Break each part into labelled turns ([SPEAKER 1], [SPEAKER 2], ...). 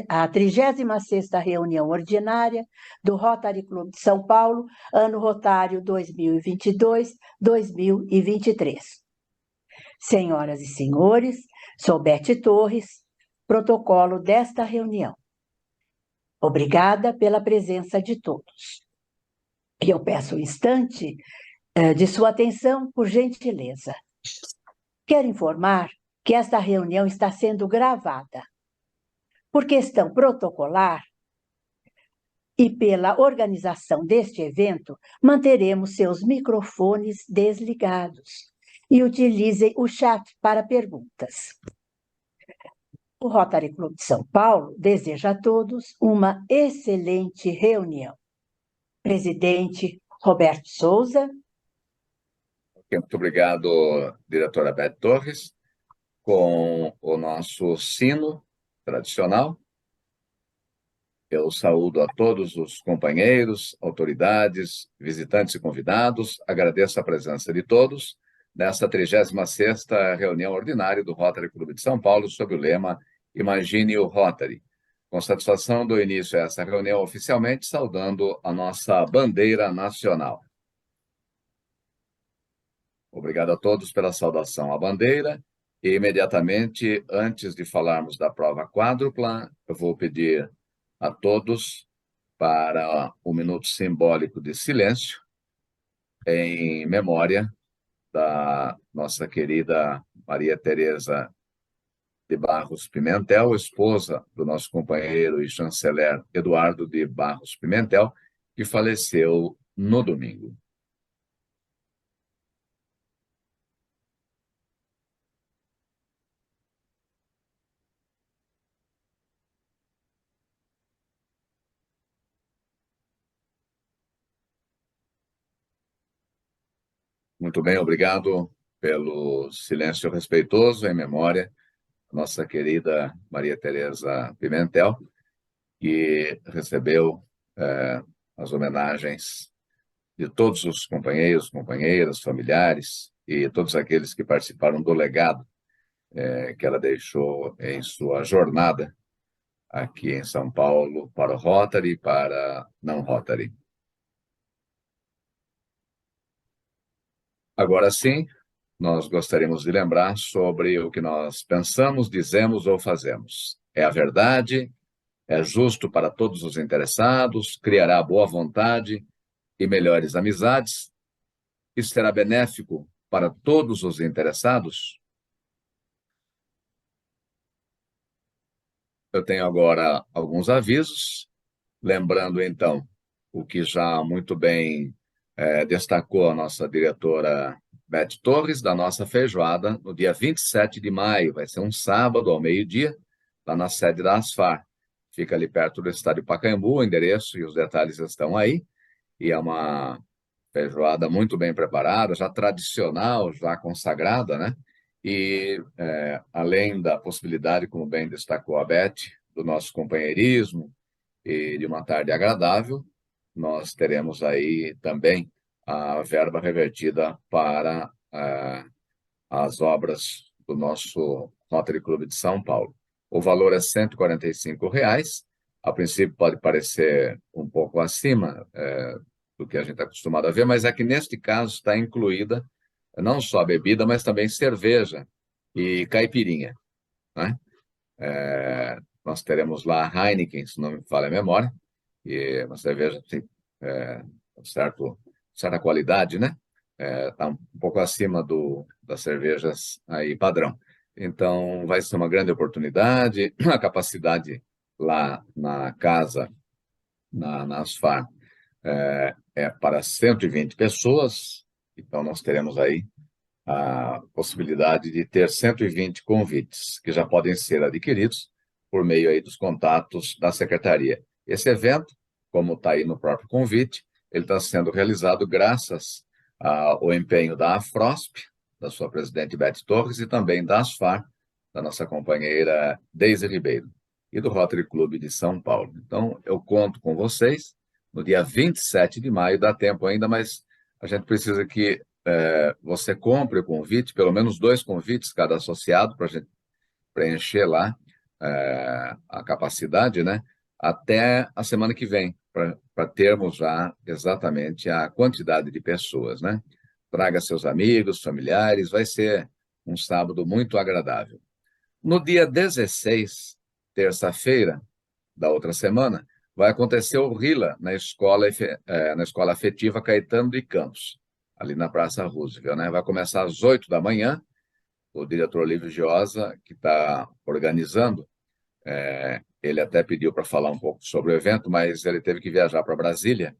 [SPEAKER 1] a 36ª reunião ordinária do Rotary Clube de São Paulo, ano rotário 2022-2023. Senhoras e senhores, sou Beth Torres, protocolo desta reunião. Obrigada pela presença de todos. E eu peço um instante de sua atenção, por gentileza. Quero informar que esta reunião está sendo gravada. Por questão protocolar e pela organização deste evento, manteremos seus microfones desligados e utilizem o chat para perguntas. O Rotary Clube de São Paulo deseja a todos uma excelente reunião. Presidente Roberto Souza.
[SPEAKER 2] Muito obrigado, diretora Beth Torres. Com o nosso sino tradicional, eu saúdo a todos os companheiros, autoridades, visitantes e convidados. Agradeço a presença de todos nesta 36ª reunião ordinária do Rotary Clube de São Paulo, sob o lema Imagine o Rotary. Com satisfação, dou início a essa reunião oficialmente, saudando a nossa bandeira nacional. Obrigado a todos pela saudação à bandeira. E, imediatamente, antes de falarmos da prova quádrupla, eu vou pedir a todos para um minuto simbólico de silêncio em memória da nossa querida Maria Tereza de Barros Pimentel, esposa do nosso companheiro e chanceler Eduardo de Barros Pimentel, que faleceu no domingo. Muito bem, obrigado pelo silêncio respeitoso em memória da nossa querida Maria Tereza Pimentel, que recebeu as homenagens de todos os companheiros, companheiras, familiares e todos aqueles que participaram do legado que ela deixou em sua jornada aqui em São Paulo para o Rotary e para não Rotary. Agora sim, nós gostaríamos de lembrar sobre o que nós pensamos, dizemos ou fazemos. É a verdade, é justo para todos os interessados, criará boa vontade e melhores amizades, e será benéfico para todos os interessados. Eu tenho agora alguns avisos, lembrando então o que já muito bem destacou a nossa diretora Beth Torres, da nossa feijoada, no dia 27 de maio, vai ser um sábado ao meio-dia, lá na sede da ASFAR. Fica ali perto do estádio Pacaembu, o endereço e os detalhes estão aí, e é uma feijoada muito bem preparada, já tradicional, já consagrada, né? E além da possibilidade, como bem destacou a Beth, do nosso companheirismo e de uma tarde agradável, nós teremos aí também a verba revertida para as obras do nosso Rotary Clube de São Paulo. O valor é R$ 145. A princípio pode parecer um pouco acima do que a gente está acostumado a ver, mas é que neste caso está incluída não só a bebida, mas também cerveja e caipirinha, né? Nós teremos lá a Heineken, se não me falha a memória, e uma cerveja assim, certa qualidade, né? Está um pouco acima das cervejas aí padrão. Então, vai ser uma grande oportunidade. A capacidade lá na casa, na ASFAR, é para 120 pessoas. Então, nós teremos aí a possibilidade de ter 120 convites, que já podem ser adquiridos por meio aí dos contatos da Secretaria. Esse evento, como está aí no próprio convite, ele está sendo realizado graças ao empenho da AFROSP, da sua presidente Beth Torres, e também da ASFAR, da nossa companheira Deise Ribeiro, e do Rotary Clube de São Paulo. Então, eu conto com vocês no dia 27 de maio, dá tempo ainda, mas a gente precisa que você compre o convite, pelo menos 2 convites cada associado, para a gente preencher lá a capacidade, né, até a semana que vem, para termos já exatamente a quantidade de pessoas, né? Traga seus amigos, familiares, vai ser um sábado muito agradável. No dia 16, terça-feira da outra semana, vai acontecer o RILA na escola afetiva Caetano de Campos, ali na Praça Roosevelt, né? Vai começar às 8 da manhã. O diretor Olívio Giosa, que está organizando, ele até pediu para falar um pouco sobre o evento, mas ele teve que viajar para Brasília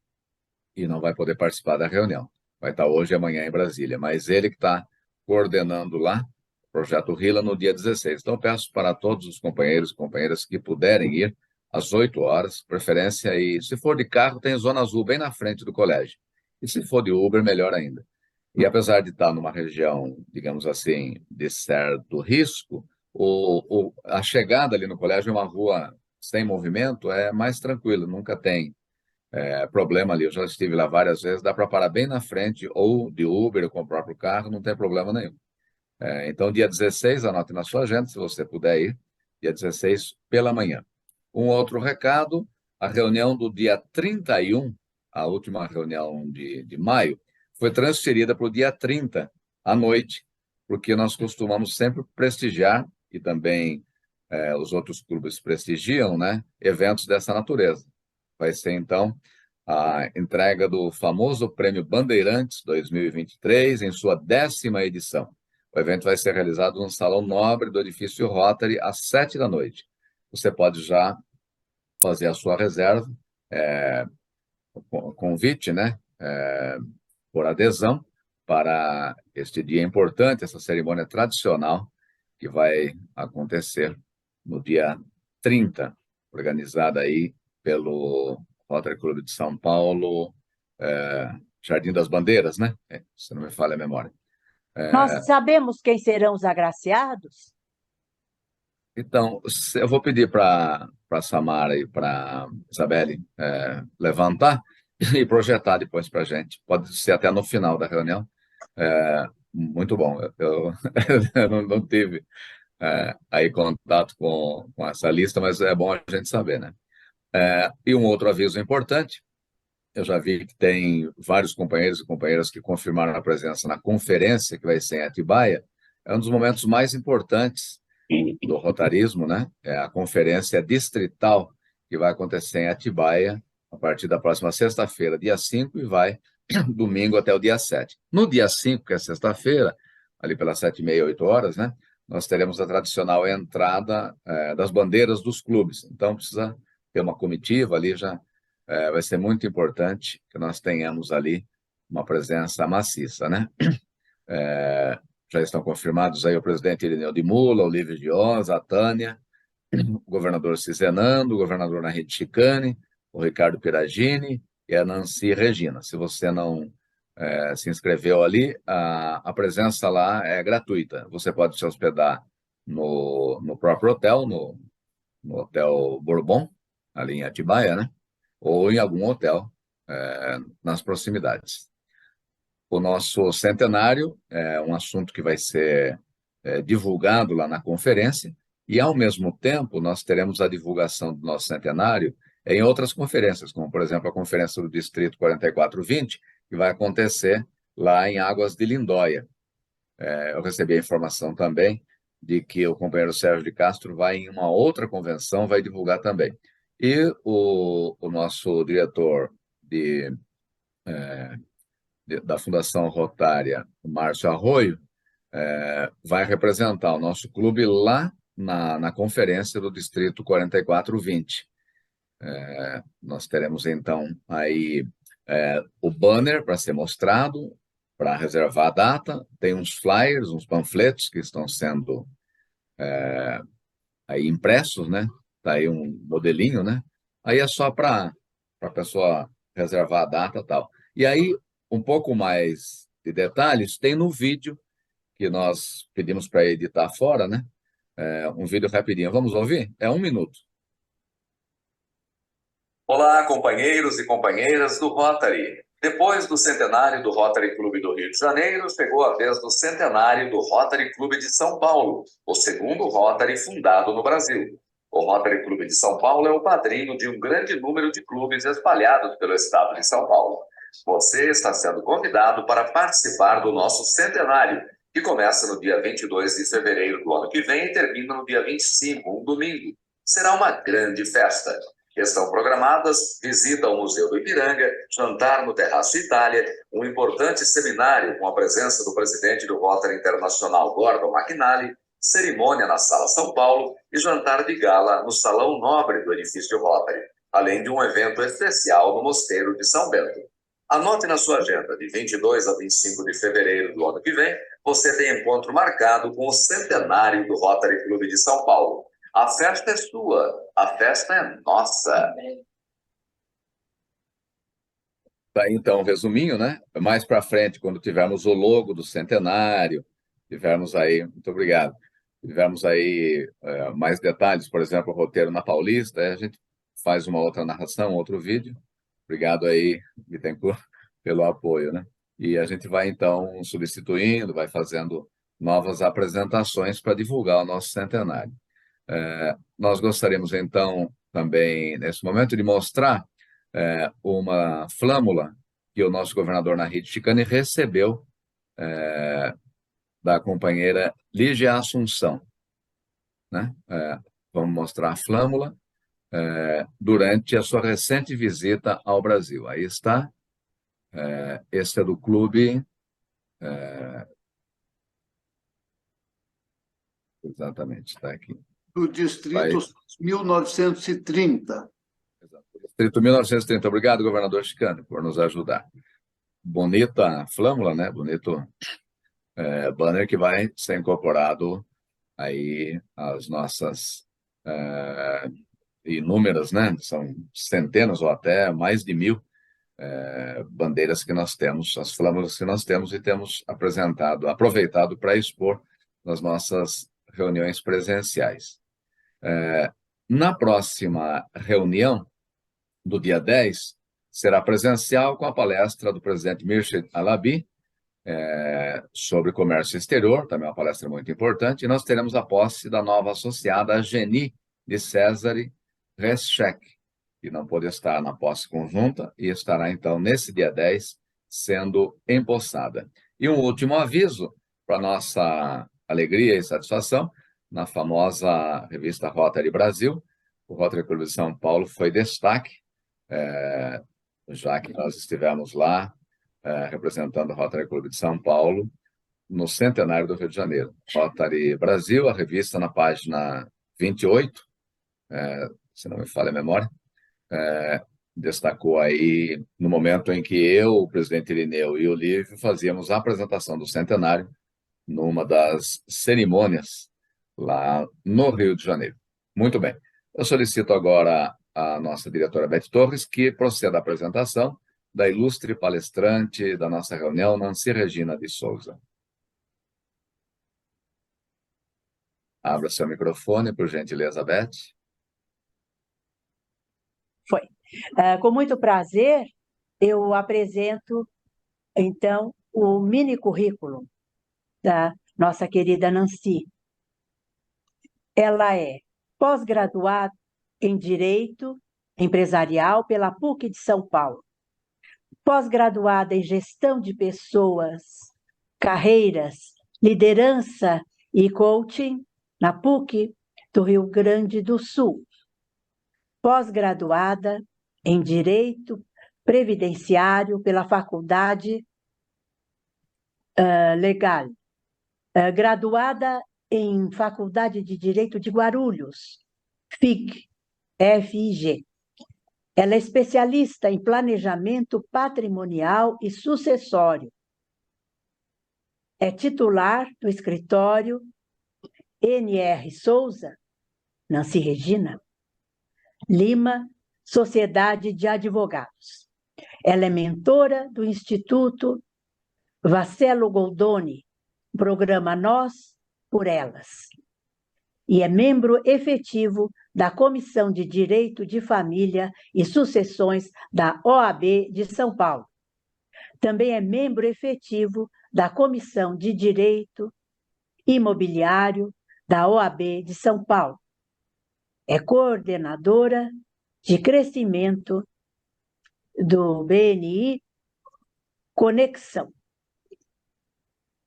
[SPEAKER 2] e não vai poder participar da reunião. Vai estar hoje e amanhã em Brasília, mas ele que está coordenando lá o projeto RILA no dia 16. Então, peço para todos os companheiros e companheiras que puderem ir às 8 horas, preferência, e se for de carro, tem zona azul bem na frente do colégio. E se for de Uber, melhor ainda. E apesar de estar numa região, digamos assim, de certo risco, a chegada ali no colégio é uma rua sem movimento, é mais tranquilo, nunca tem problema ali. Eu já estive lá várias vezes, dá para parar bem na frente, ou de Uber, ou com o próprio carro, não tem problema nenhum. Então, dia 16, anote na sua agenda, se você puder ir, dia 16 pela manhã. Um outro recado, a reunião do dia 31, a última reunião de maio, foi transferida para o dia 30, à noite, porque nós costumamos sempre prestigiar, e também os outros clubes prestigiam, né, eventos dessa natureza. Vai ser, então, a entrega do famoso Prêmio Bandeirantes 2023, em sua 10ª edição. O evento vai ser realizado no Salão Nobre do Edifício Rotary, às 7 da noite. Você pode já fazer a sua reserva, convite, né, por adesão para este dia importante, essa cerimônia tradicional que vai acontecer no dia 30, organizada aí pelo Rotary Clube de São Paulo, Jardim das Bandeiras, né? Se não me falha a memória.
[SPEAKER 1] Nós sabemos quem serão os agraciados?
[SPEAKER 2] Então, eu vou pedir para a Samara e para a Isabelle levantar e projetar depois para a gente. Pode ser até no final da reunião. Muito bom. Eu não tive aí contato com essa lista, mas é bom a gente saber, né? E um outro aviso importante, eu já vi que tem vários companheiros e companheiras que confirmaram a presença na conferência que vai ser em Atibaia. É um dos momentos mais importantes do rotarismo, né? É a conferência distrital que vai acontecer em Atibaia a partir da próxima sexta-feira, dia 5, e vai domingo até o dia 7. No dia 5, que é sexta-feira, ali pelas 7h30, 8 horas, né? Nós teremos a tradicional entrada das bandeiras dos clubes. Então, precisa ter uma comitiva ali já. Vai ser muito importante que nós tenhamos ali uma presença maciça, né? Já estão confirmados aí o presidente Irineu de Mula, o Olívio Giosa, a Tânia, o governador Cizenando, o governador Nahid Chicane, o Ricardo Piragini e a Nancy Regina. Se você não se inscreveu ali, a presença lá é gratuita. Você pode se hospedar no próprio hotel, no Hotel Bourbon, ali em Atibaia, né? Ou em algum hotel nas proximidades. O nosso centenário é um assunto que vai ser divulgado lá na conferência, e, ao mesmo tempo, nós teremos a divulgação do nosso centenário em outras conferências, como, por exemplo, a Conferência do Distrito 4420, que vai acontecer lá em Águas de Lindóia. Eu recebi a informação também de que o companheiro Sérgio de Castro vai em uma outra convenção, vai divulgar também. E o nosso diretor da Fundação Rotária, o Márcio Arroio, vai representar o nosso clube lá na conferência do Distrito 4420. Nós teremos, então, aí o banner para ser mostrado, para reservar a data, tem uns flyers, uns panfletos que estão sendo aí impressos, né? Está aí um modelinho, né? Aí é só para a pessoa reservar a data e tal. E aí, um pouco mais de detalhes, tem no vídeo que nós pedimos para editar fora, né? Um vídeo rapidinho. Vamos ouvir? É 1 minuto.
[SPEAKER 3] Olá, companheiros e companheiras do Rotary. Depois do centenário do Rotary Clube do Rio de Janeiro, chegou a vez do centenário do Rotary Clube de São Paulo, o segundo Rotary fundado no Brasil. O Rotary Clube de São Paulo é o padrinho de um grande número de clubes espalhados pelo estado de São Paulo. Você está sendo convidado para participar do nosso centenário, que começa no dia 22 de fevereiro do ano que vem e termina no dia 25, um domingo. Será uma grande festa. Estão programadas visita ao Museu do Ipiranga, jantar no Terraço Itália, um importante seminário com a presença do presidente do Rotary Internacional, Gordon McNally, cerimônia na Sala São Paulo e jantar de gala no Salão Nobre do edifício Rotary, além de um evento especial no Mosteiro de São Bento. Anote na sua agenda, de 22 a 25 de fevereiro do ano que vem, você tem encontro marcado com o centenário do Rotary Clube de São Paulo. A festa é sua, a festa é nossa.
[SPEAKER 2] Tá aí, então, um resuminho, né? Mais para frente, quando tivermos o logo do centenário, tivermos aí, muito obrigado, tivermos aí mais detalhes, por exemplo, o roteiro na Paulista, a gente faz uma outra narração, outro vídeo. Obrigado aí, Bittencourt, pelo apoio, né? E a gente vai, então, substituindo, vai fazendo novas apresentações para divulgar o nosso centenário. Nós gostaríamos, então, também, nesse momento, de mostrar uma flâmula que o nosso governador Narid Chicane recebeu da companheira Lígia Assunção, né? Vamos mostrar a flâmula durante a sua recente visita ao Brasil. Aí está. Esse é do clube. Exatamente, está aqui.
[SPEAKER 4] Do Distrito 1930.
[SPEAKER 2] Distrito 1930. Obrigado, governador Chicane, por nos ajudar. Bonita flâmula, né? Bonito banner que vai ser incorporado aí às nossas inúmeras, né? São centenas ou até mais de 1000 bandeiras que nós temos, as flâmulas que nós temos e temos aproveitado para expor nas nossas reuniões presenciais. Na próxima reunião, do dia 10, será presencial com a palestra do presidente Mircea Alabi sobre comércio exterior, também uma palestra muito importante, e nós teremos a posse da nova associada, a Geni de Cesare Reschek, que não pôde estar na posse conjunta e estará, então, nesse dia 10, sendo empossada. E um último aviso, para nossa alegria e satisfação, na famosa revista Rotary Brasil, o Rotary Clube de São Paulo foi destaque, já que nós estivemos lá representando o Rotary Clube de São Paulo no centenário do Rio de Janeiro. Rotary Brasil, a revista na página 28, se não me falha a memória, destacou aí no momento em que eu, o presidente Irineu e o Lívio fazíamos a apresentação do centenário numa das cerimônias lá no Rio de Janeiro. Muito bem. Eu solicito agora a nossa diretora Beth Torres que proceda à apresentação da ilustre palestrante da nossa reunião, Nancy Regina de Souza. Abra seu microfone, por gentileza, Beth.
[SPEAKER 1] Foi. Com muito prazer, eu apresento, então, o mini currículo da nossa querida Nancy. Ela é pós-graduada em Direito Empresarial pela PUC de São Paulo, pós-graduada em Gestão de Pessoas, Carreiras, Liderança e Coaching na PUC do Rio Grande do Sul, pós-graduada em Direito Previdenciário pela Faculdade Legal, graduada em Faculdade de Direito de Guarulhos, FIG. Ela é especialista em planejamento patrimonial e sucessório. É titular do escritório NR Souza, Nancy Regina, Lima, Sociedade de Advogados. Ela é mentora do Instituto Vascello Goldoni, programa Nós por Elas, e é membro efetivo da Comissão de Direito de Família e Sucessões da OAB de São Paulo. Também é membro efetivo da Comissão de Direito Imobiliário da OAB de São Paulo. é coordenadora de crescimento do BNI Conexão.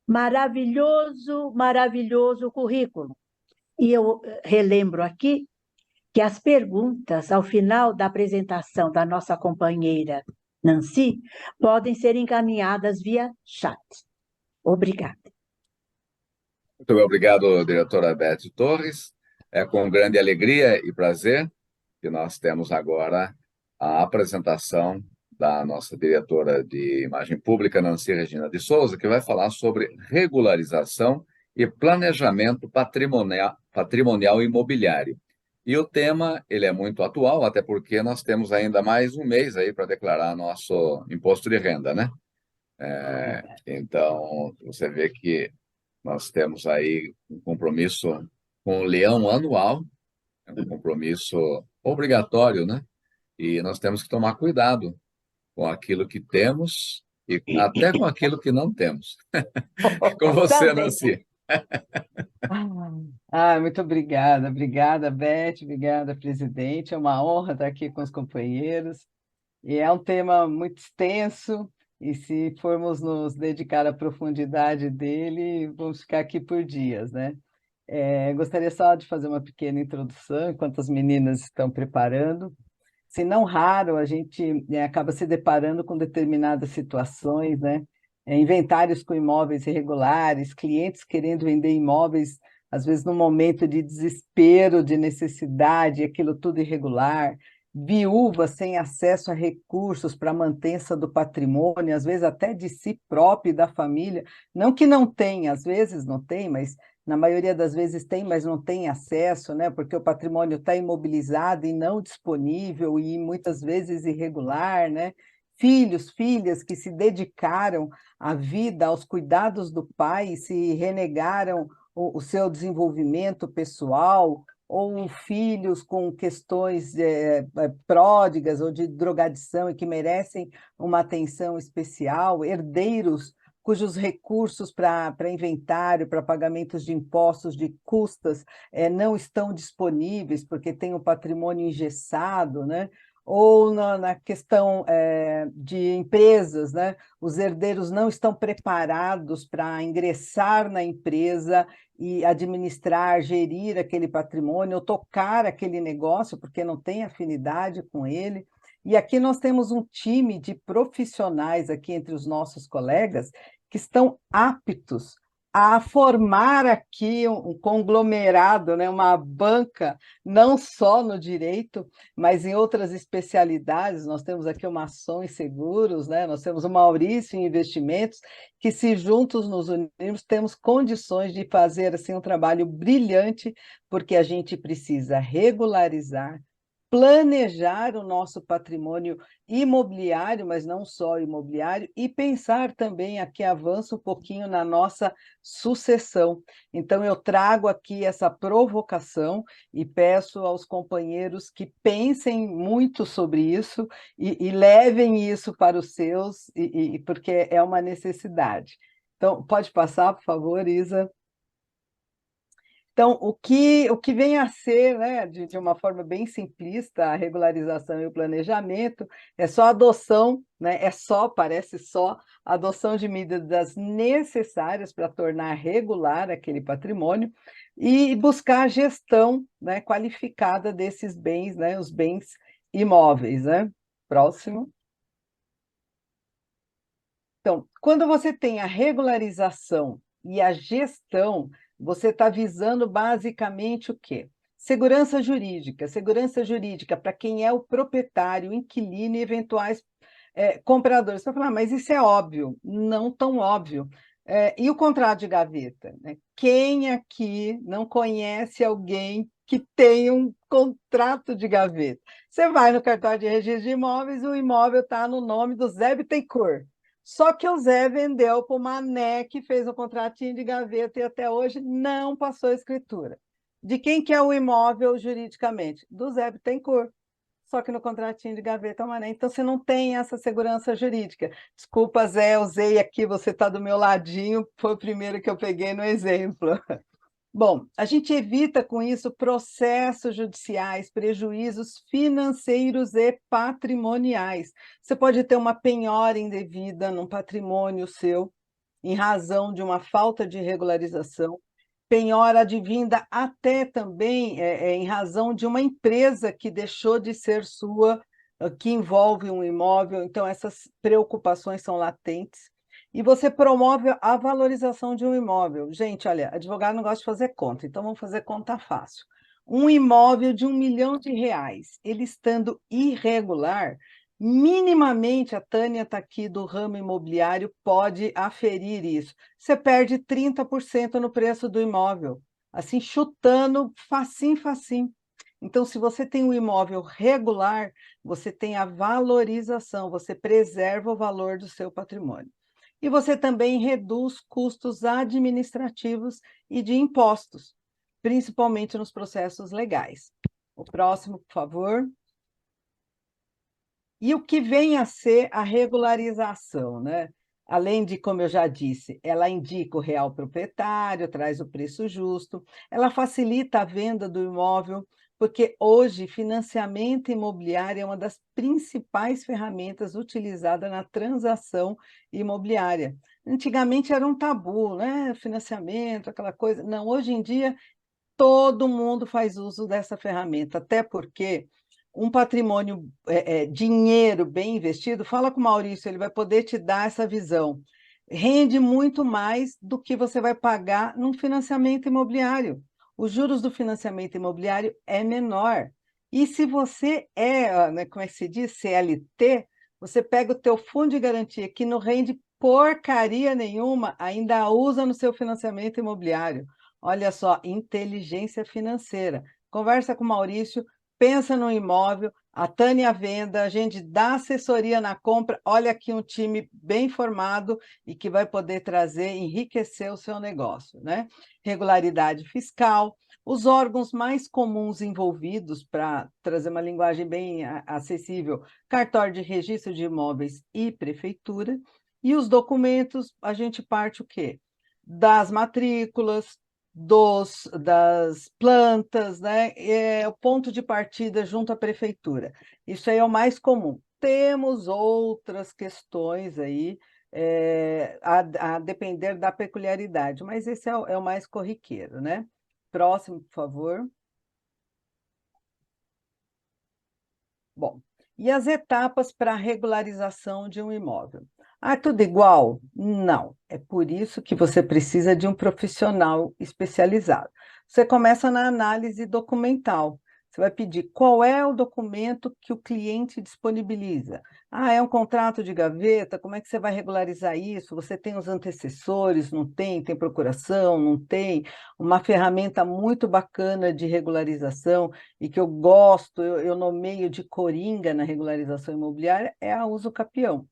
[SPEAKER 1] Maravilhoso, maravilhoso currículo. E eu relembro aqui que as perguntas, ao final da apresentação da nossa companheira Nancy, podem ser encaminhadas via chat. Obrigada.
[SPEAKER 2] Muito obrigado, diretora Beth Torres. É com grande alegria e prazer que nós temos agora a apresentação da nossa diretora de Imagem Pública, Nancy Regina de Souza, que vai falar sobre regularização e planejamento patrimonial imobiliário. E o tema, ele é muito atual, até porque nós temos ainda mais um mês aí para declarar nosso imposto de renda, né? Então, você vê que nós temos aí um compromisso com o leão anual, um compromisso obrigatório, né? E nós temos que tomar cuidado com aquilo que temos e até com aquilo que não temos. Com você,
[SPEAKER 1] Também.
[SPEAKER 2] Nancy.
[SPEAKER 4] Muito obrigada. Obrigada, Beth. Obrigada, presidente. É uma honra estar aqui com os companheiros. E é um tema muito extenso, e se formos nos dedicar à profundidade dele, vamos ficar aqui por dias, né? Gostaria só de fazer uma pequena introdução, enquanto as meninas estão preparando. Se não raro, a gente acaba se deparando com determinadas situações, né? Inventários com imóveis irregulares, clientes querendo vender imóveis, às vezes num momento de desespero, de necessidade, aquilo tudo irregular, viúvas sem acesso a recursos para a mantença do patrimônio, às vezes até de si próprio e da família. Não que não tenha, às vezes não tem, mas na maioria das vezes tem, mas não tem acesso, né? Porque o patrimônio está imobilizado e não disponível e muitas vezes irregular, né? Filhos, filhas que se dedicaram à vida, aos cuidados do pai e se renegaram o seu desenvolvimento pessoal, ou filhos com questões pródigas ou de drogadição e que merecem uma atenção especial, herdeiros cujos recursos para inventário, para pagamentos de impostos, de custas, não estão disponíveis porque tem o patrimônio engessado, né? Ou na questão de empresas, né? Os herdeiros não estão preparados para ingressar na empresa e administrar, gerir aquele patrimônio, ou tocar aquele negócio, porque não tem afinidade com ele. E aqui nós temos um time de profissionais aqui entre os nossos colegas que estão aptos a formar aqui um conglomerado, né, uma banca, não só no direito, mas em outras especialidades. Nós temos aqui o Maçom em Seguros, né? Nós temos o Maurício em Investimentos, que se juntos nos unirmos, temos condições de fazer assim, um trabalho brilhante, porque a gente precisa regularizar, planejar o nosso patrimônio imobiliário, mas não só imobiliário, e pensar também aqui, avança um pouquinho na nossa sucessão. Então, eu trago aqui essa provocação e peço aos companheiros que pensem muito sobre isso e levem isso para os seus, porque é uma necessidade. Então, pode passar, por favor, Isa? Então, o que vem a ser, né, de uma forma bem simplista, a regularização e o planejamento, é só adoção, né, parece só, adoção de medidas necessárias para tornar regular aquele patrimônio e buscar a gestão, né, qualificada desses bens, né, os bens imóveis, né? Próximo. Então, quando você tem a regularização e a gestão, você está visando basicamente o quê? Segurança jurídica. Segurança jurídica para quem é o proprietário, inquilino e eventuais compradores. Você vai falar, mas isso é óbvio. Não tão óbvio. E o contrato de gaveta? Né? Quem aqui não conhece alguém que tem um contrato de gaveta? Você vai no cartório de registro de imóveis, o imóvel está no nome do Zé Bittencourt. Só que o Zé vendeu para o Mané, que fez um contratinho de gaveta e até hoje não passou a escritura. De quem que é o imóvel juridicamente? Do Zé Bittencourt. Só que no contratinho de gaveta é o Mané. Então, você não tem essa segurança jurídica. Desculpa, Zé, eu usei aqui, você está do meu ladinho, foi o primeiro que eu peguei no exemplo. Bom, a gente evita com isso processos judiciais, prejuízos financeiros e patrimoniais. Você pode ter uma penhora indevida num patrimônio seu, em razão de uma falta de regularização, penhora advinda até também em razão de uma empresa que deixou de ser sua, que envolve um imóvel, então essas preocupações são latentes. E você promove a valorização de um imóvel. Gente, olha, advogado não gosta de fazer conta, então vamos fazer conta fácil. Um imóvel de R$ 1.000.000, ele estando irregular, minimamente, a Tânia está aqui do ramo imobiliário, pode aferir isso. Você perde 30% no preço do imóvel, assim, chutando facinho, facinho. Então, se você tem um imóvel regular, você tem a valorização, você preserva o valor do seu patrimônio. E você também reduz custos administrativos e de impostos, principalmente nos processos legais. O próximo, por favor. E o que vem a ser a regularização, né? Além de, como eu já disse, ela indica o real proprietário, traz o preço justo, ela facilita a venda do imóvel, porque hoje financiamento imobiliário é uma das principais ferramentas utilizadas na transação imobiliária. Antigamente era um tabu, né? Financiamento, aquela coisa. Não, hoje em dia todo mundo faz uso dessa ferramenta, até porque um patrimônio, dinheiro bem investido, fala com o Maurício, ele vai poder te dar essa visão. Rende muito mais do que você vai pagar num financiamento imobiliário. Os juros do financiamento imobiliário é menor. E se você é, né, como é que se diz, CLT, você pega o teu fundo de garantia, que não rende porcaria nenhuma, ainda usa no seu financiamento imobiliário. Olha só, inteligência financeira. Conversa com o Maurício, pensa no imóvel, a Tânia venda, a gente dá assessoria na compra. Olha aqui um time bem formado e que vai poder trazer, enriquecer o seu negócio, né? Regularidade fiscal, os órgãos mais comuns envolvidos, para trazer uma linguagem bem acessível, cartório de registro de imóveis e prefeitura. E os documentos, a gente parte o quê? Das matrículas, das plantas, né? É o ponto de partida junto à prefeitura. Isso aí é o mais comum. Temos outras questões aí, a depender da peculiaridade, mas esse é o mais corriqueiro, né? Próximo, por favor. Bom, e as etapas para a regularização de um imóvel? Ah, tudo igual? Não. É por isso que você precisa de um profissional especializado. Você começa na análise documental. Você vai pedir qual é o documento que o cliente disponibiliza. Ah, é um contrato de gaveta? Como é que você vai regularizar isso? Você tem os antecessores? Não tem? Tem procuração? Não tem? Uma ferramenta muito bacana de regularização e que eu gosto, eu nomeio de coringa na regularização imobiliária, é a uso capião.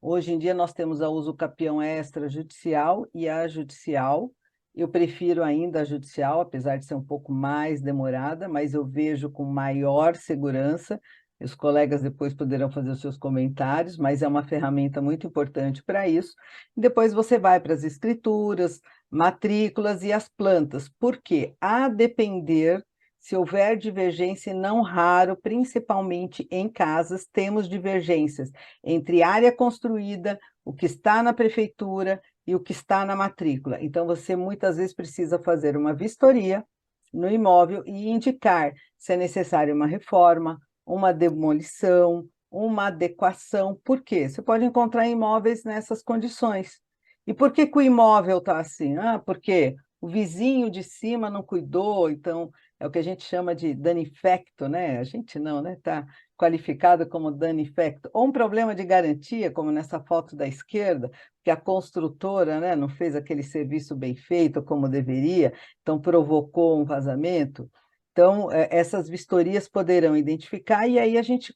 [SPEAKER 4] Hoje em dia nós temos a uso capião extrajudicial e a judicial. Eu prefiro ainda a judicial, apesar de ser um pouco mais demorada, mas eu vejo com maior segurança. Os colegas depois poderão fazer os seus comentários, mas é uma ferramenta muito importante para isso. Depois você vai para as escrituras, matrículas e as plantas. Por quê? A depender, se houver divergência, e não raro, principalmente em casas, temos divergências entre área construída, o que está na prefeitura e o que está na matrícula. Então, você muitas vezes precisa fazer uma vistoria no imóvel e indicar se é necessária uma reforma, uma demolição, uma adequação. Por quê? Você pode encontrar imóveis nessas condições. E por que que o imóvel está assim? Ah, porque o vizinho de cima não cuidou, então é o que a gente chama de danifacto, né? A gente não, né? Está qualificado como danifacto. Ou um problema de garantia, como nessa foto da esquerda, que a construtora, né, não fez aquele serviço bem feito como deveria, então provocou um vazamento. Então, essas vistorias poderão identificar, e aí a gente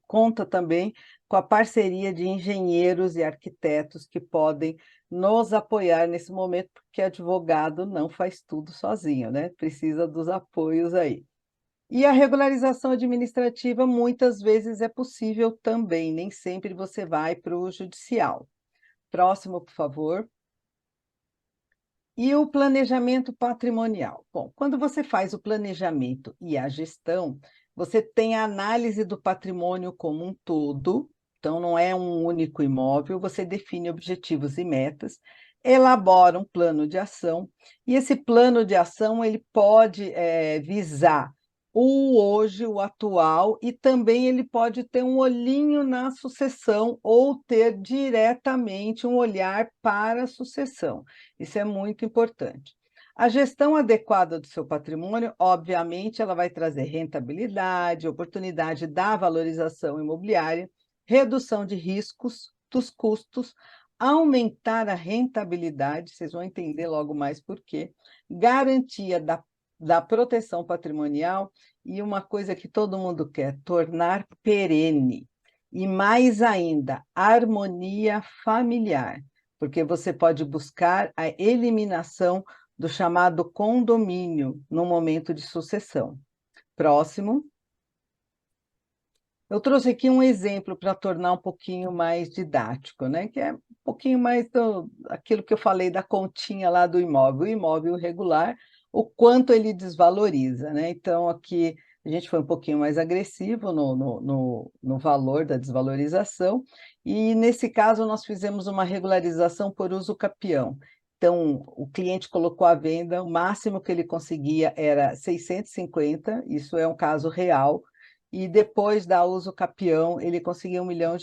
[SPEAKER 4] conta também com a parceria de engenheiros e arquitetos que podem nos apoiar nesse momento, porque advogado não faz tudo sozinho, né? Precisa dos apoios aí. E a regularização administrativa muitas vezes é possível também, nem sempre você vai para o judicial. Próximo, por favor. E o planejamento patrimonial? Bom, quando você faz o planejamento e a gestão, você tem a análise do patrimônio como um todo, então não é um único imóvel, você define objetivos e metas, elabora um plano de ação, e esse plano de ação ele pode visar o hoje, o atual, e também ele pode ter um olhinho na sucessão ou ter diretamente um olhar para a sucessão. Isso é muito importante. A gestão adequada do seu patrimônio, obviamente, ela vai trazer rentabilidade, oportunidade da valorização imobiliária, redução de riscos, dos custos, aumentar a rentabilidade, vocês vão entender logo mais por quê, garantia da proteção patrimonial e uma coisa que todo mundo quer, tornar perene. E mais ainda, harmonia familiar, porque você pode buscar a eliminação do chamado condomínio no momento de sucessão. Próximo. Eu trouxe aqui um exemplo para tornar um pouquinho mais didático, né? Que é um pouquinho mais aquilo que eu falei da continha lá do imóvel. O imóvel regular, o quanto ele desvaloriza, né? Então, aqui a gente foi um pouquinho mais agressivo no valor da desvalorização, e nesse caso nós fizemos uma regularização por uso capião. Então, o cliente colocou à venda, o máximo que ele conseguia era 650, isso é um caso real, e depois da uso capião, ele conseguiu R$ 1 milhão.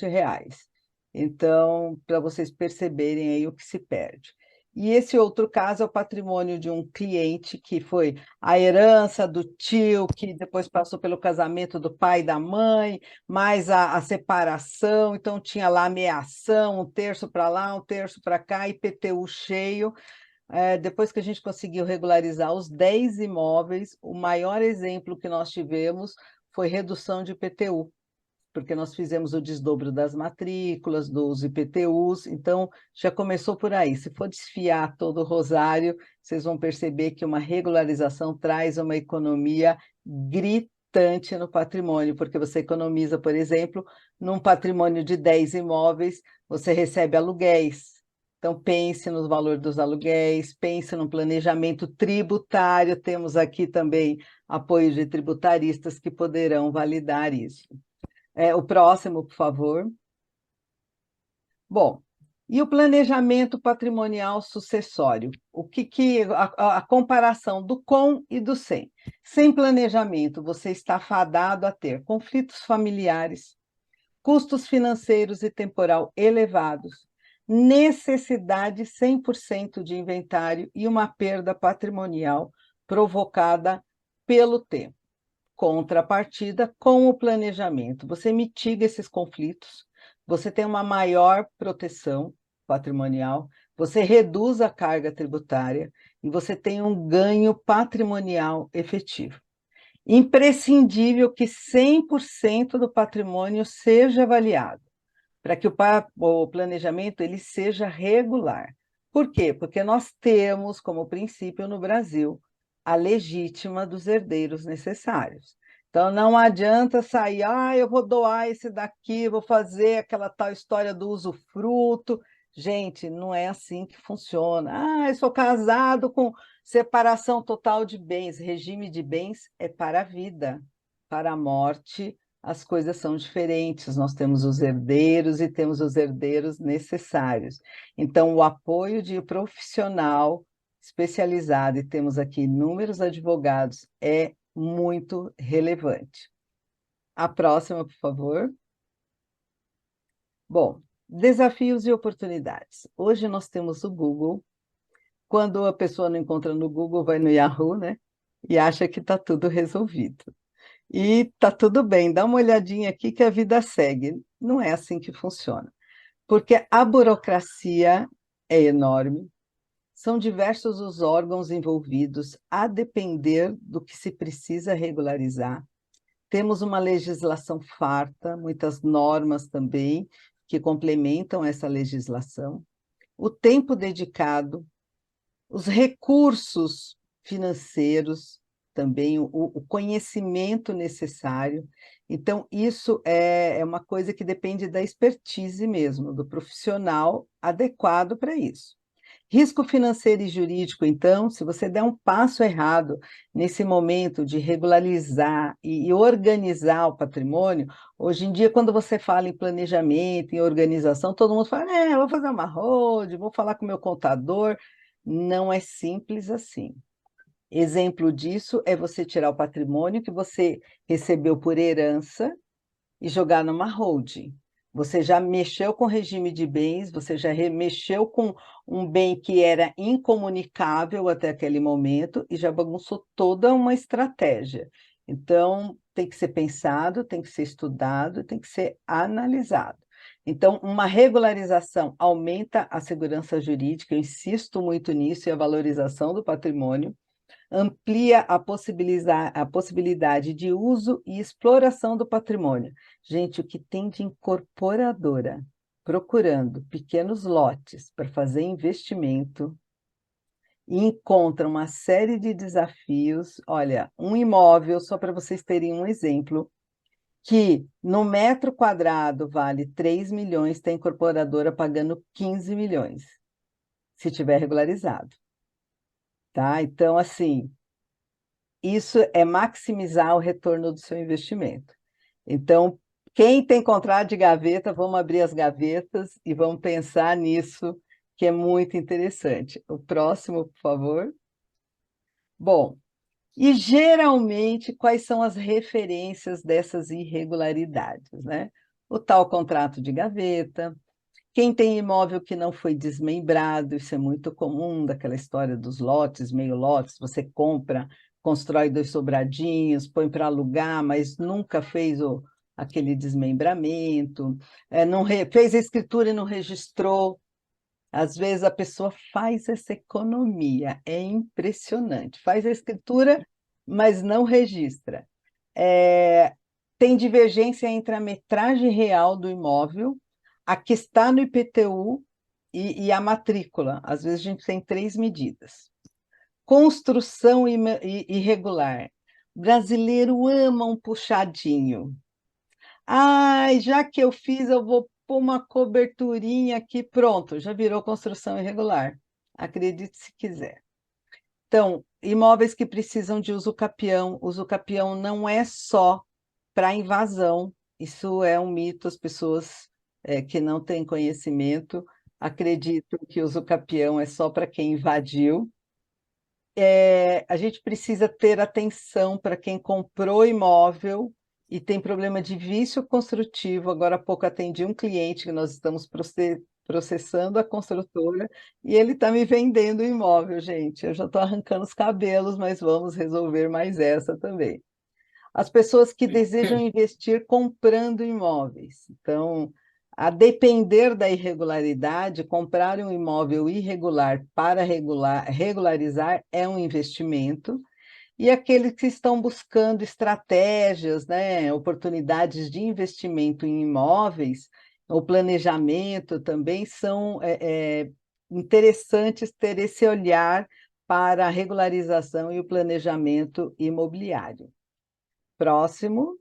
[SPEAKER 4] Então, para vocês perceberem aí o que se perde. E esse outro caso é o patrimônio de um cliente, que foi a herança do tio, que depois passou pelo casamento do pai e da mãe, mais a separação, então tinha lá ameação, um terço para lá, um terço para cá, IPTU cheio. Depois que a gente conseguiu regularizar os 10 imóveis, o maior exemplo que nós tivemos foi redução de IPTU, porque nós fizemos o desdobro das matrículas, dos IPTUs, então já começou por aí. Se for desfiar todo o rosário, vocês vão perceber que uma regularização traz uma economia gritante no patrimônio, porque você economiza, por exemplo, num patrimônio de 10 imóveis, você recebe aluguéis. Então, pense no valor dos aluguéis, pense no planejamento tributário, temos aqui também apoio de tributaristas que poderão validar isso. O próximo, por favor. Bom, e o planejamento patrimonial sucessório? A comparação do com e do sem. Sem planejamento, você está fadado a ter conflitos familiares, custos financeiros e temporal elevados, necessidade 100% de inventário e uma perda patrimonial provocada pelo tempo. Contrapartida, com o planejamento, você mitiga esses conflitos, você tem uma maior proteção patrimonial, você reduz a carga tributária e você tem um ganho patrimonial efetivo. Imprescindível que 100% do patrimônio seja avaliado, para que o planejamento ele seja regular. Por quê? Porque nós temos como princípio no Brasil a legítima dos herdeiros necessários. Então, não adianta sair, eu vou doar esse daqui, vou fazer aquela tal história do usufruto. Gente, não é assim que funciona. Eu sou casado com separação total de bens. Regime de bens é para a vida, para a morte as coisas são diferentes, nós temos os herdeiros e temos os herdeiros necessários. Então, o apoio de profissional especializado, e temos aqui inúmeros advogados, é muito relevante. A próxima, por favor. Bom, desafios e oportunidades. Hoje nós temos o Google. Quando a pessoa não encontra no Google, vai no Yahoo, né? E acha que está tudo resolvido. E tá tudo bem, dá uma olhadinha aqui que a vida segue. Não é assim que funciona. Porque a burocracia é enorme, são diversos os órgãos envolvidos, a depender do que se precisa regularizar. Temos uma legislação farta, muitas normas também, que complementam essa legislação. O tempo dedicado, os recursos financeiros, também o conhecimento necessário. Então, isso é uma coisa que depende da expertise mesmo, do profissional adequado para isso. Risco financeiro e jurídico, então, se você der um passo errado nesse momento de regularizar e organizar o patrimônio, hoje em dia, quando você fala em planejamento, em organização, todo mundo fala, eu vou fazer uma holding, vou falar com o meu contador. Não é simples assim. Exemplo disso é você tirar o patrimônio que você recebeu por herança e jogar numa holding. Você já mexeu com o regime de bens, você já mexeu com um bem que era incomunicável até aquele momento e já bagunçou toda uma estratégia. Então, tem que ser pensado, tem que ser estudado, tem que ser analisado. Então, uma regularização aumenta a segurança jurídica, eu insisto muito nisso, e a valorização do patrimônio, amplia a possibilidade de uso e exploração do patrimônio. Gente, o que tem de incorporadora procurando pequenos lotes para fazer investimento e encontra uma série de desafios. Olha, um imóvel, só para vocês terem um exemplo, que no metro quadrado vale 3 milhões, tem incorporadora pagando 15 milhões, se tiver regularizado. Tá? Então, assim, isso é maximizar o retorno do seu investimento. Então, quem tem contrato de gaveta, vamos abrir as gavetas e vamos pensar nisso, que é muito interessante. O próximo, por favor. Bom, e geralmente, quais são as referências dessas irregularidades, né? O tal contrato de gaveta, quem tem imóvel que não foi desmembrado, isso é muito comum, daquela história dos lotes, meio lotes, você compra, constrói 2 sobradinhos, põe para alugar, mas nunca fez aquele desmembramento, não fez a escritura e não registrou. Às vezes a pessoa faz essa economia, é impressionante. Faz a escritura, mas não registra. Tem divergência entre a metragem real do imóvel, a que está no IPTU e a matrícula. Às vezes a gente tem 3 medidas. Construção irregular. O brasileiro ama um puxadinho. Já que eu fiz, eu vou pôr uma coberturinha aqui, pronto, já virou construção irregular. Acredite se quiser. Então, imóveis que precisam de uso capião. Uso capião não é só para invasão, isso é um mito, as pessoas que não têm conhecimento acreditam que uso capião é só para quem invadiu. A gente precisa ter atenção para quem comprou imóvel e tem problema de vício construtivo. Agora há pouco atendi um cliente que nós estamos processando a construtora e ele está me vendendo o imóvel, gente. Eu já estou arrancando os cabelos, mas vamos resolver mais essa também. As pessoas que desejam investir comprando imóveis. Então, a depender da irregularidade, comprar um imóvel irregular para regularizar é um investimento. E aqueles que estão buscando estratégias, né, oportunidades de investimento em imóveis, o planejamento também são interessantes ter esse olhar para a regularização e o planejamento imobiliário. Próximo.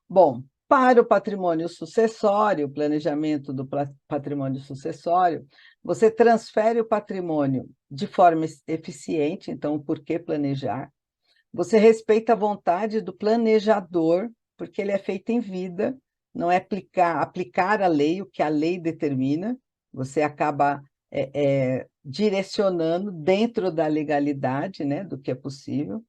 [SPEAKER 4] Bom, para o patrimônio sucessório, o planejamento do patrimônio sucessório, você transfere o patrimônio de forma eficiente, então, por que planejar? Você respeita a vontade do planejador, porque ele é feito em vida, não é aplicar a lei, o que a lei determina, você acaba direcionando dentro da legalidade, né, do que é possível.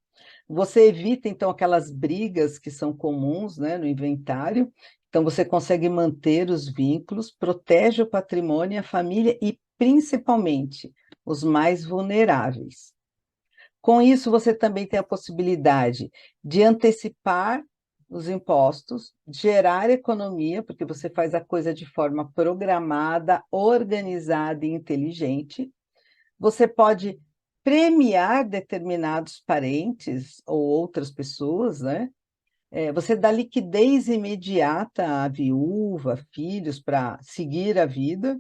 [SPEAKER 4] Você evita, então, aquelas brigas que são comuns, né, no inventário. Então, você consegue manter os vínculos, protege o patrimônio e a família e, principalmente, os mais vulneráveis. Com isso, você também tem a possibilidade de antecipar os impostos, gerar economia, porque você faz a coisa de forma programada, organizada e inteligente. Você pode premiar determinados parentes ou outras pessoas, né? Você dá liquidez imediata à viúva, filhos, para seguir a vida.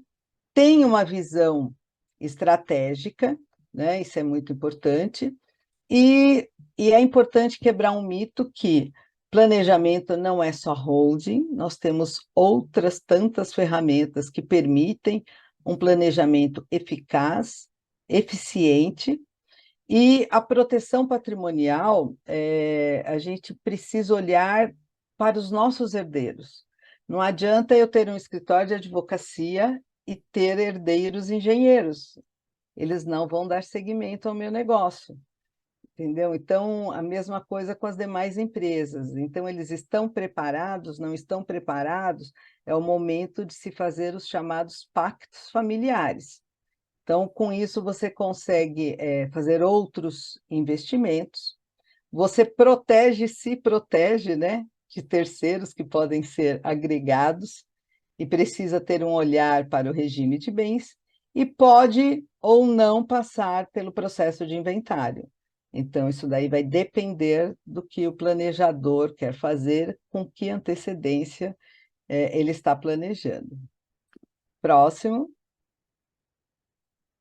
[SPEAKER 4] Tem uma visão estratégica, né? Isso é muito importante. E é importante quebrar um mito que planejamento não é só holding, nós temos outras tantas ferramentas que permitem um planejamento eficaz, eficiente, e a proteção patrimonial, a gente precisa olhar para os nossos herdeiros. Não adianta eu ter um escritório de advocacia e ter herdeiros engenheiros. Eles não vão dar seguimento ao meu negócio, entendeu? Então, a mesma coisa com as demais empresas. Então, eles estão preparados, não estão preparados, é o momento de se fazer os chamados pactos familiares. Então, com isso, você consegue fazer outros investimentos, você se protege, né, de terceiros que podem ser agregados e precisa ter um olhar para o regime de bens e pode ou não passar pelo processo de inventário. Então, isso daí vai depender do que o planejador quer fazer, com que antecedência ele está planejando. Próximo.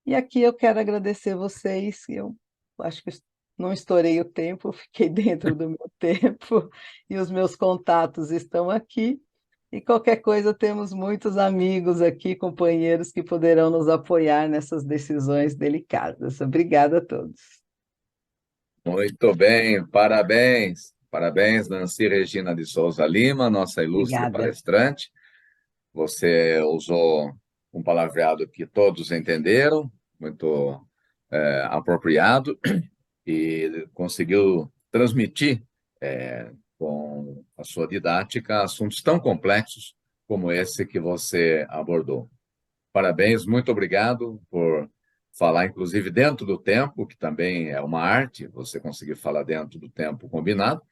[SPEAKER 4] E aqui eu quero agradecer vocês, eu acho que não estourei o tempo, fiquei dentro do meu tempo, e os meus contatos estão aqui, e qualquer coisa temos muitos amigos aqui, companheiros que poderão nos apoiar nessas decisões delicadas. Obrigada a todos.
[SPEAKER 2] Muito bem, parabéns. Parabéns, Nancy Regina de Souza Lima, nossa ilustre
[SPEAKER 1] Obrigada.
[SPEAKER 2] palestrante. Você usou um palavreado que todos entenderam, muito apropriado, e conseguiu transmitir com a sua didática assuntos tão complexos como esse que você abordou. Parabéns, muito obrigado por falar, inclusive, dentro do tempo, que também é uma arte, você conseguir falar dentro do tempo combinado.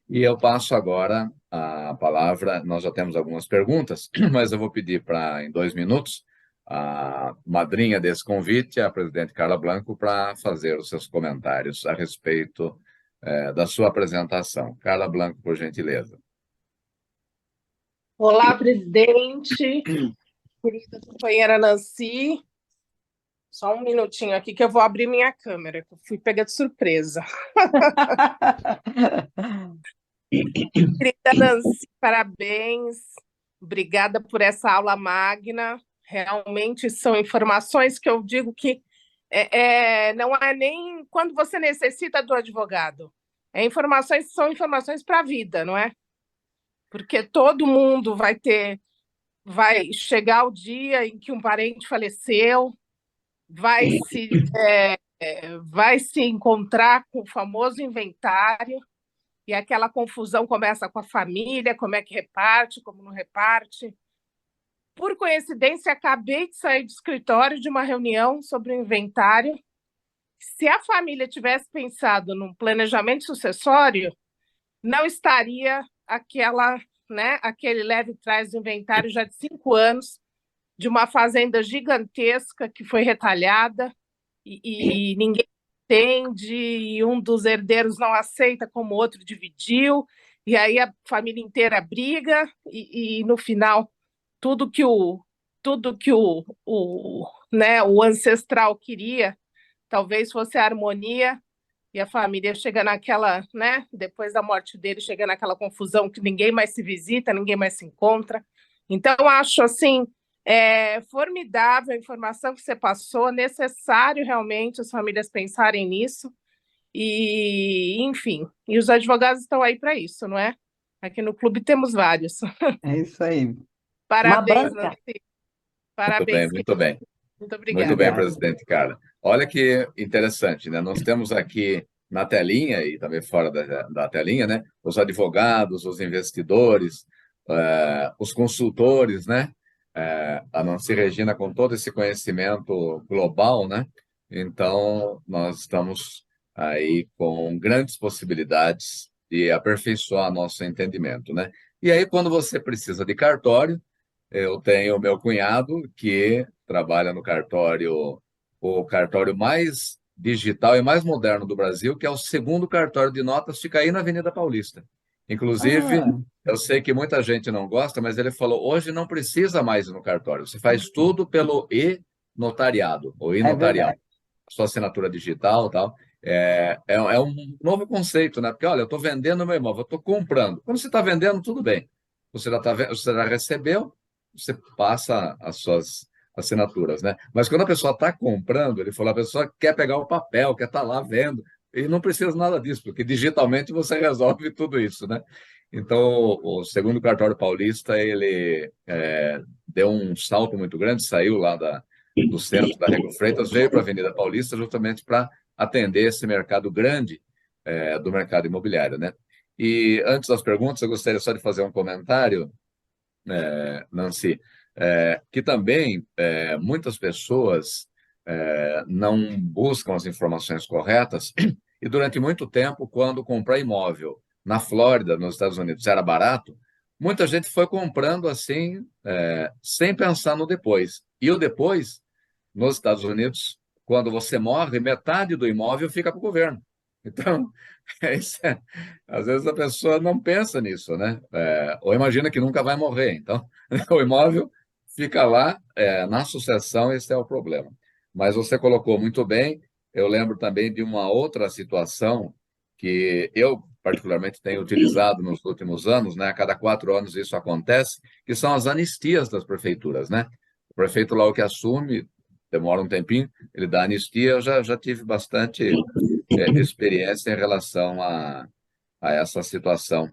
[SPEAKER 2] E eu passo agora a palavra, nós já temos algumas perguntas, mas eu vou pedir para, em 2 minutos, a madrinha desse convite, a presidente Carla Blanco, para fazer os seus comentários a respeito da sua apresentação. Carla Blanco, por gentileza.
[SPEAKER 5] Olá, presidente, querida companheira Nancy. Só um minutinho aqui que eu vou abrir minha câmera, que eu fui pega de surpresa. Querida Nancy, parabéns. Obrigada por essa aula magna. Realmente são informações que eu digo que não é nem quando você necessita do advogado. São informações para a vida, não é? Porque todo mundo vai chegar o dia em que um parente faleceu, vai se encontrar com o famoso inventário, e aquela confusão começa com a família, como é que reparte, como não reparte. Por coincidência, acabei de sair do escritório de uma reunião sobre o inventário. Se a família tivesse pensado num planejamento sucessório, não estaria aquele leve trás do inventário já de 5 anos, de uma fazenda gigantesca que foi retalhada e ninguém entende, e um dos herdeiros não aceita como o outro dividiu, e aí a família inteira briga, e no final tudo que o ancestral queria talvez fosse a harmonia, e a família chega naquela, né, depois da morte dele, chega naquela confusão que ninguém mais se visita, ninguém mais se encontra. Então, acho assim, formidável a informação que você passou, necessário realmente as famílias pensarem nisso, e, enfim, e os advogados estão aí para isso, não é? Aqui no clube temos vários.
[SPEAKER 4] É isso aí.
[SPEAKER 5] Parabéns,
[SPEAKER 1] banca.
[SPEAKER 5] Nancy.
[SPEAKER 2] Muito
[SPEAKER 5] Parabéns,
[SPEAKER 2] bem, muito bem.
[SPEAKER 5] muito
[SPEAKER 2] Muito
[SPEAKER 5] obrigada.
[SPEAKER 2] bem,
[SPEAKER 1] Obrigada.
[SPEAKER 2] presidente Carla. Olha que interessante, né? Nós temos aqui na telinha e também fora da telinha, né? Os advogados, os investidores, os consultores, né? A Nancy Regina com todo esse conhecimento global, né? Então, nós estamos aí com grandes possibilidades de aperfeiçoar nosso entendimento, né? E aí, quando você precisa de cartório, eu tenho o meu cunhado que trabalha no cartório, o cartório mais digital e mais moderno do Brasil, que é o segundo cartório de notas, fica aí na Avenida Paulista. Inclusive,
[SPEAKER 4] Ah,
[SPEAKER 2] eu sei que muita gente não gosta, mas ele falou, hoje não precisa mais ir no cartório, você faz tudo pelo e-notariado, ou
[SPEAKER 4] é
[SPEAKER 2] e-notarial,
[SPEAKER 4] verdade.
[SPEAKER 2] sua assinatura digital e tal. É um novo conceito, né? Porque, olha, eu estou vendendo meu imóvel, eu estou comprando. Quando você está vendendo, tudo bem. Você já recebeu, você passa as assinaturas, né? Mas quando a pessoa está comprando, ele falou, a pessoa quer pegar o papel, quer estar lá vendo, e não precisa nada disso, porque digitalmente você resolve tudo isso, né? Então, o segundo cartório paulista, ele deu um salto muito grande, saiu lá do centro da Rego Freitas, veio para a Avenida Paulista justamente para atender esse mercado grande do mercado imobiliário, né? E antes das perguntas, eu gostaria só de fazer um comentário, Nancy, que também muitas pessoas não buscam as informações corretas e durante muito tempo, quando comprar imóvel na Flórida, nos Estados Unidos, era barato, muita gente foi comprando assim, sem pensar no depois. E o depois, nos Estados Unidos, quando você morre, metade do imóvel fica para o governo. Então, às vezes a pessoa não pensa nisso, né? Ou imagina que nunca vai morrer. Então, o imóvel fica lá, na sucessão, esse é o problema. Mas você colocou muito bem. Eu lembro também de uma outra situação que eu, particularmente, tenho utilizado nos últimos anos, né? A cada 4 anos isso acontece, que são as anistias das prefeituras, né? O prefeito lá o que assume, demora um tempinho, ele dá anistia. Eu já tive bastante experiência em relação a essa situação,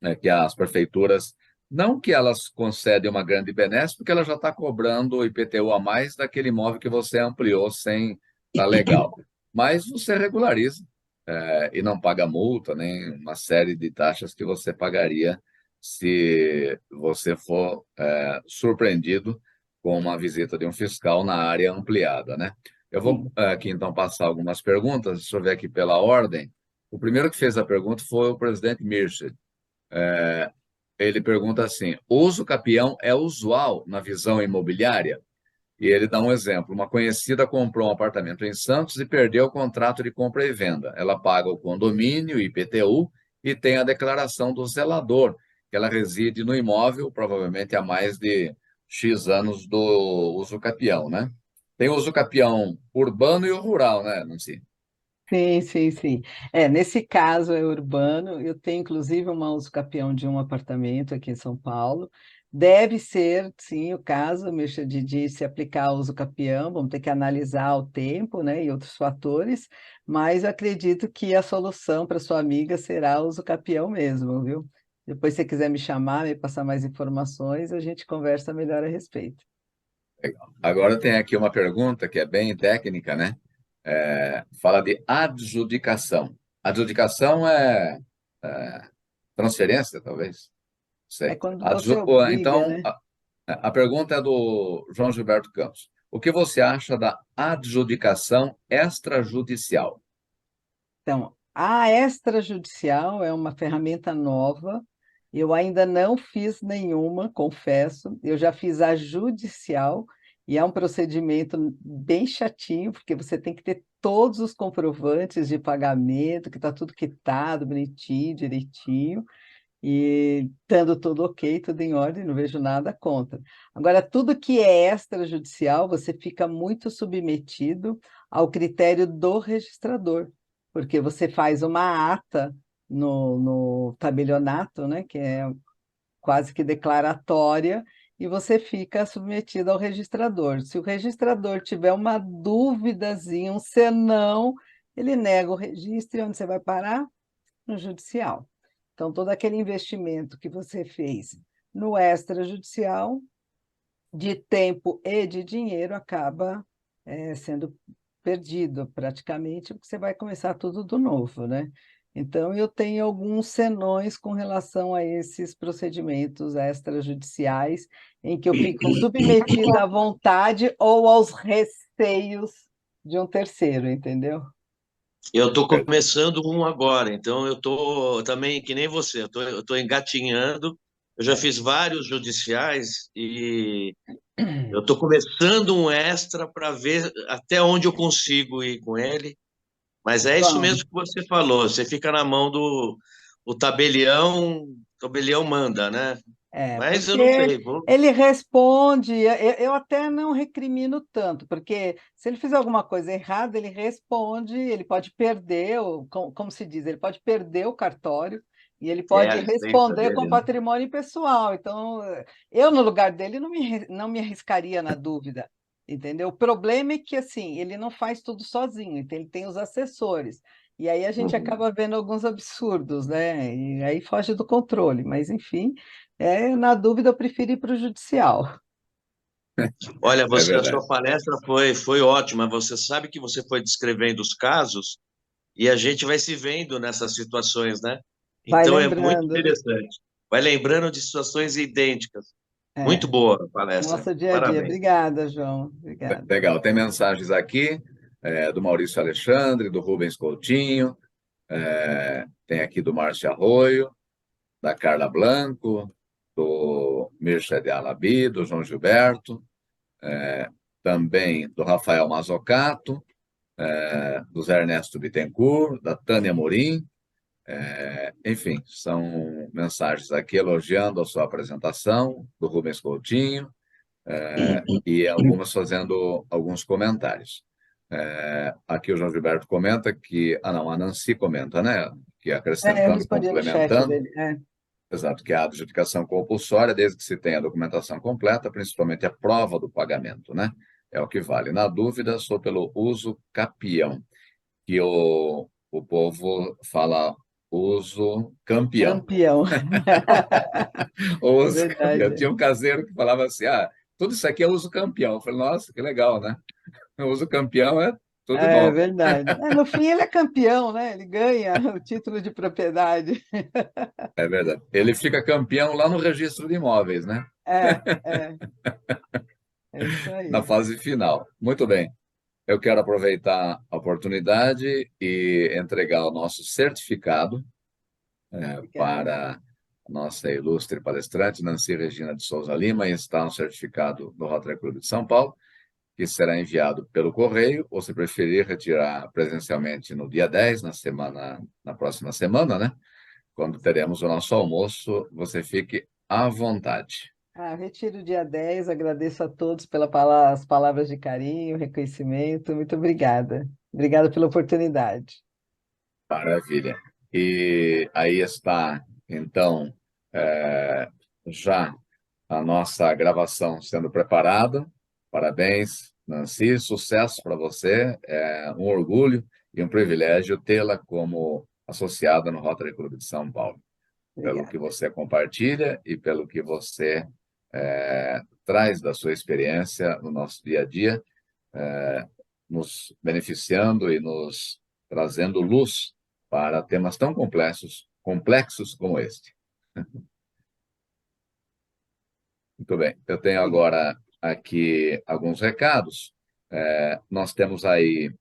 [SPEAKER 2] né, que as prefeituras, não que elas concedem uma grande benesse, porque ela já está cobrando o IPTU a mais daquele imóvel que você ampliou sem estar legal, mas você regulariza e não paga multa, nem uma série de taxas que você pagaria se você for surpreendido com uma visita de um fiscal na área ampliada, né? Eu vou aqui então passar algumas perguntas, deixa eu ver aqui pela ordem. O primeiro que fez a pergunta foi o presidente Mircea. Ele pergunta assim: o uso capião é usual na visão imobiliária? E ele dá um exemplo. Uma conhecida comprou um apartamento em Santos e perdeu o contrato de compra e venda. Ela paga o condomínio, IPTU, e tem a declaração do zelador, que ela reside no imóvel, provavelmente há mais de X anos do uso capião, né? Tem o uso capião urbano e o rural, né, Nancy?
[SPEAKER 4] Sim, sim, sim. Nesse caso é urbano, eu tenho inclusive uma usucapião de um apartamento aqui em São Paulo. Deve ser, sim, o caso, Mircea, de se aplicar o usucapião, vamos ter que analisar o tempo, né, e outros fatores, mas eu acredito que a solução para sua amiga será o usucapião mesmo, viu? Depois, se você quiser me chamar, me passar mais informações, a gente conversa melhor a respeito.
[SPEAKER 2] Agora tem aqui uma pergunta que é bem técnica, né? Fala de adjudicação. Adjudicação é transferência, talvez? Não
[SPEAKER 4] É
[SPEAKER 2] sei.
[SPEAKER 4] quando você obriga,
[SPEAKER 2] Então,
[SPEAKER 4] né?
[SPEAKER 2] a pergunta é do João Gilberto Campos. O que você acha da adjudicação extrajudicial?
[SPEAKER 4] Então, a extrajudicial é uma ferramenta nova. Eu ainda não fiz nenhuma, confesso. Eu já fiz a judicial e é um procedimento bem chatinho, porque você tem que ter todos os comprovantes de pagamento, que está tudo quitado, bonitinho, direitinho, e estando tudo ok, tudo em ordem, não vejo nada contra. Agora, tudo que é extrajudicial, você fica muito submetido ao critério do registrador, porque você faz uma ata no tabelionato, né, que é quase que declaratória, e você fica submetido ao registrador. Se o registrador tiver uma duvidazinha, um senão, ele nega o registro, e onde você vai parar? No judicial. Então, todo aquele investimento que você fez no extrajudicial, de tempo e de dinheiro, acaba sendo perdido praticamente, porque você vai começar tudo do novo, né? Então, eu tenho alguns senões com relação a esses procedimentos extrajudiciais, em que eu fico submetida à vontade ou aos receios de um terceiro, entendeu?
[SPEAKER 6] Eu estou começando um agora, então eu estou também, que nem você, eu tô engatinhando. Eu já fiz vários judiciais e eu estou começando um extra para ver até onde eu consigo ir com ele. Mas é isso
[SPEAKER 4] Bom,
[SPEAKER 6] mesmo que você falou, você fica na mão do o tabelião manda, né? Mas eu não
[SPEAKER 4] porque
[SPEAKER 6] sei, vou.
[SPEAKER 4] ele responde, eu até não recrimino tanto, porque se ele fizer alguma coisa errada, ele responde, ele pode perder, como se diz, ele pode perder o cartório, E ele pode
[SPEAKER 6] a licença
[SPEAKER 4] responder com
[SPEAKER 6] dele, né?
[SPEAKER 4] patrimônio pessoal. Então, eu, no lugar dele, não me arriscaria na dúvida, entendeu? O problema é que, assim, ele não faz tudo sozinho, então ele tem os assessores. E aí a gente
[SPEAKER 3] Uhum.
[SPEAKER 4] acaba vendo alguns absurdos, né? E aí foge do controle. Mas, enfim, na dúvida, eu prefiro ir para o judicial.
[SPEAKER 6] Olha,
[SPEAKER 2] É
[SPEAKER 6] a
[SPEAKER 2] verdade.
[SPEAKER 6] sua palestra foi ótima. Você sabe que você foi descrevendo os casos e a gente vai se vendo nessas situações, né?
[SPEAKER 4] Vai
[SPEAKER 6] Então é muito
[SPEAKER 4] lembrando, né?
[SPEAKER 6] interessante. Vai lembrando de situações idênticas. Muito
[SPEAKER 4] É,
[SPEAKER 6] boa a palestra.
[SPEAKER 4] nosso dia a dia.
[SPEAKER 6] Parabéns.
[SPEAKER 4] Obrigada, João. Obrigada.
[SPEAKER 2] Legal, tem mensagens aqui do Maurício Alexandre, do Rubens Coutinho, tem aqui do Márcio Arroio, da Carla Blanco, do Mircea de Alabi, do João Gilberto, também do Rafael Mazzocato, do Zé Ernesto Bittencourt, da Tânia Morim. Enfim, são mensagens aqui elogiando a sua apresentação, do Rubens Coutinho, e algumas fazendo alguns comentários. Aqui o João Gilberto comenta que... Ah, não, a Nancy comenta, né? Que
[SPEAKER 4] Eu
[SPEAKER 2] acrescentando,
[SPEAKER 4] respondi no chat
[SPEAKER 2] complementando,
[SPEAKER 4] dele.
[SPEAKER 2] exato, que a adjudicação compulsória, desde que se tenha a documentação completa, principalmente a prova do pagamento, né? É o que vale. Na dúvida, sou pelo uso capião, que o povo fala uso campeão.
[SPEAKER 4] Campeão.
[SPEAKER 2] O
[SPEAKER 4] É
[SPEAKER 2] uso campeão.
[SPEAKER 4] verdade.
[SPEAKER 2] Tinha um caseiro que falava assim, tudo isso aqui é uso campeão. Eu falei, nossa, que legal, né? O uso campeão é tudo de
[SPEAKER 4] É
[SPEAKER 2] bom.
[SPEAKER 4] verdade. No fim, ele é campeão, né? Ele ganha o título de propriedade.
[SPEAKER 2] É verdade. Ele fica campeão lá no registro de imóveis, né?
[SPEAKER 4] É, é, é isso
[SPEAKER 2] Na
[SPEAKER 4] aí.
[SPEAKER 2] fase final. Muito bem. Eu quero aproveitar a oportunidade e entregar o nosso certificado
[SPEAKER 4] Obrigada.
[SPEAKER 2] para a nossa ilustre palestrante, Nancy Regina de Souza Lima, e está um certificado do Rotary Clube de São Paulo, que será enviado pelo correio, ou se preferir retirar presencialmente no dia 10, na próxima semana, né? Quando teremos o nosso almoço, você fique à vontade.
[SPEAKER 4] Retiro dia 10. Agradeço a todos as palavras de carinho, reconhecimento. Muito obrigada. Obrigada pela oportunidade.
[SPEAKER 2] Maravilha. E aí está, então, já a nossa gravação sendo preparada. Parabéns, Nancy, sucesso para você. É um orgulho e um privilégio tê-la como associada no Rotary Clube de São Paulo, pelo que
[SPEAKER 4] Obrigada.
[SPEAKER 2] você compartilha e pelo que você traz da sua experiência no nosso dia a dia, nos beneficiando e nos trazendo luz para temas tão complexos como este. Muito bem. Eu tenho agora aqui alguns recados. Nós temos aí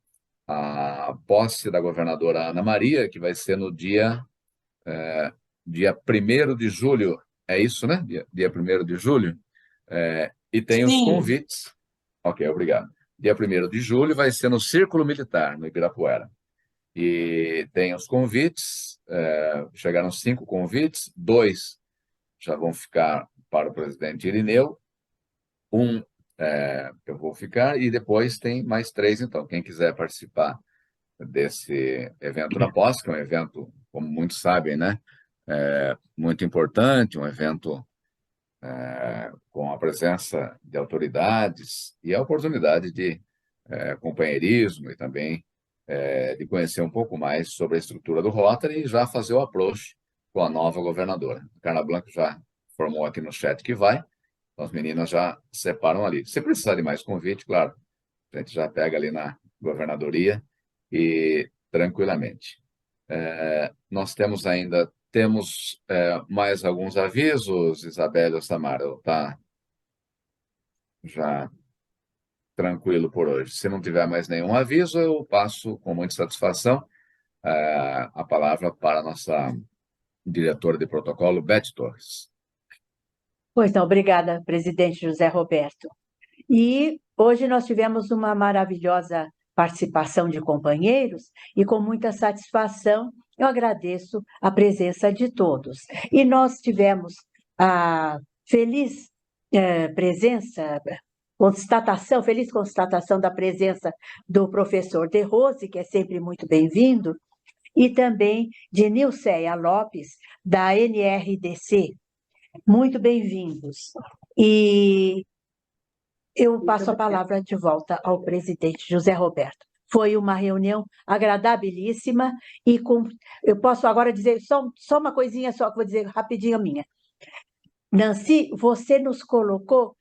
[SPEAKER 2] a posse da governadora Ana Maria, que vai ser no dia 1º de julho. É isso, né? Dia 1º de julho. E tem os
[SPEAKER 5] Sim.
[SPEAKER 2] convites. Ok, obrigado. Dia 1º de julho vai ser no Círculo Militar, no Ibirapuera. E tem os convites, chegaram 5 convites, 2 já vão ficar para o presidente Irineu, 1 eu vou ficar, e depois tem mais 3, então. Quem quiser participar desse evento da posse, que é um evento, como muitos sabem, né? Muito importante, um evento com a presença de autoridades e a oportunidade de companheirismo e também de conhecer um pouco mais sobre a estrutura do Rotary e já fazer o approach com a nova governadora. A Carla Blanco já informou aqui no chat que vai, então as meninas já separam ali. Se precisar de mais convite, claro, a gente já pega ali na governadoria e tranquilamente. Nós temos mais alguns avisos, Isabela ou Samara, está já tranquilo por hoje. Se não tiver mais nenhum aviso, eu passo com muita satisfação a palavra para a nossa diretora de protocolo, Beth Torres.
[SPEAKER 1] Pois não, obrigada, presidente José Roberto. E hoje nós tivemos uma maravilhosa participação de companheiros e com muita satisfação eu agradeço a presença de todos. E nós tivemos a feliz feliz constatação da presença do professor De Rose, que é sempre muito bem-vindo, e também de Nilceia Lopes, da NRDC. Muito bem-vindos. E eu passo a palavra de volta ao presidente José Roberto. Foi uma reunião agradabilíssima e eu posso agora dizer só uma coisinha só que vou dizer rapidinho a minha. Nancy, você nos colocou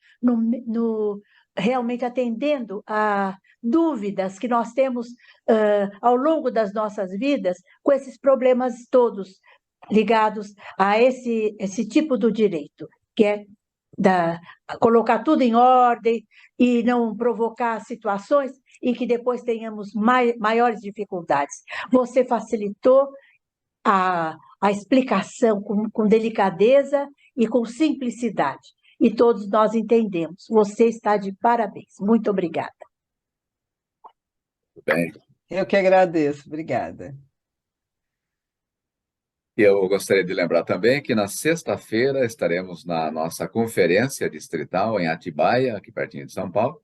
[SPEAKER 1] realmente atendendo a dúvidas que nós temos ao longo das nossas vidas com esses problemas todos ligados a esse tipo do direito, que é colocar tudo em ordem e não provocar situações em que depois tenhamos maiores dificuldades. Você facilitou a explicação com delicadeza e com simplicidade. E todos nós entendemos. Você está de parabéns. Muito obrigada.
[SPEAKER 2] Bem.
[SPEAKER 4] Eu que agradeço. Obrigada.
[SPEAKER 2] E eu gostaria de lembrar também que na sexta-feira estaremos na nossa conferência distrital em Atibaia, aqui pertinho de São Paulo,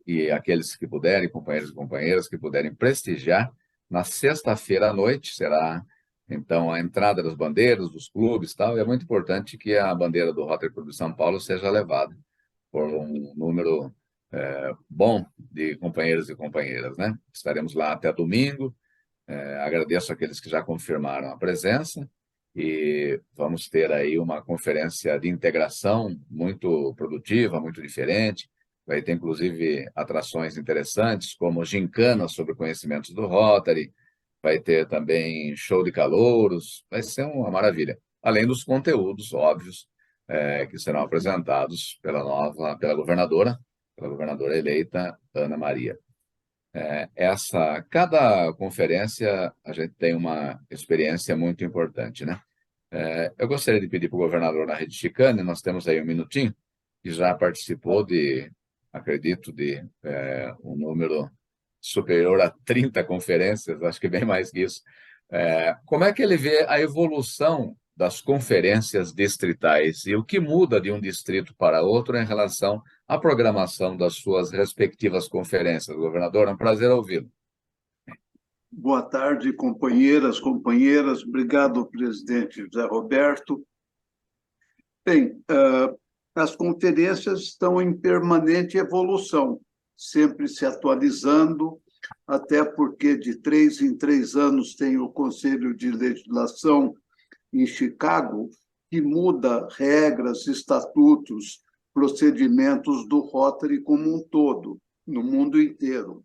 [SPEAKER 2] e aqueles que puderem, companheiros e companheiras, que puderem prestigiar, na sexta-feira à noite será, então, a entrada das bandeiras, dos clubes e tal, e é muito importante que a bandeira do Rotary Clube de São Paulo seja levada por um número bom de companheiros e companheiras, né? Estaremos lá até domingo. Agradeço àqueles que já confirmaram a presença e vamos ter aí uma conferência de integração muito produtiva, muito diferente. Vai ter, inclusive, atrações interessantes, como gincanas sobre conhecimentos do Rotary, vai ter também show de calouros, vai ser uma maravilha. Além dos conteúdos óbvios que serão apresentados pela governadora eleita, Ana Maria. Cada conferência a gente tem uma experiência muito importante, né? Eu gostaria de pedir para o governador na Rede Chicane, nós temos aí um minutinho, que já participou acredito, de um número superior a 30 conferências, acho que bem mais que isso. Como é que ele vê a evolução das conferências distritais e o que muda de um distrito para outro em relação à programação das suas respectivas conferências? Governador, é um prazer ouvi-lo.
[SPEAKER 7] Boa tarde, companheiras, companheiras. Obrigado, presidente José Roberto. Bem, as conferências estão em permanente evolução, sempre se atualizando, até porque de 3 em 3 anos tem o Conselho de Legislação em Chicago, que muda regras, estatutos, procedimentos do Rotary como um todo, no mundo inteiro.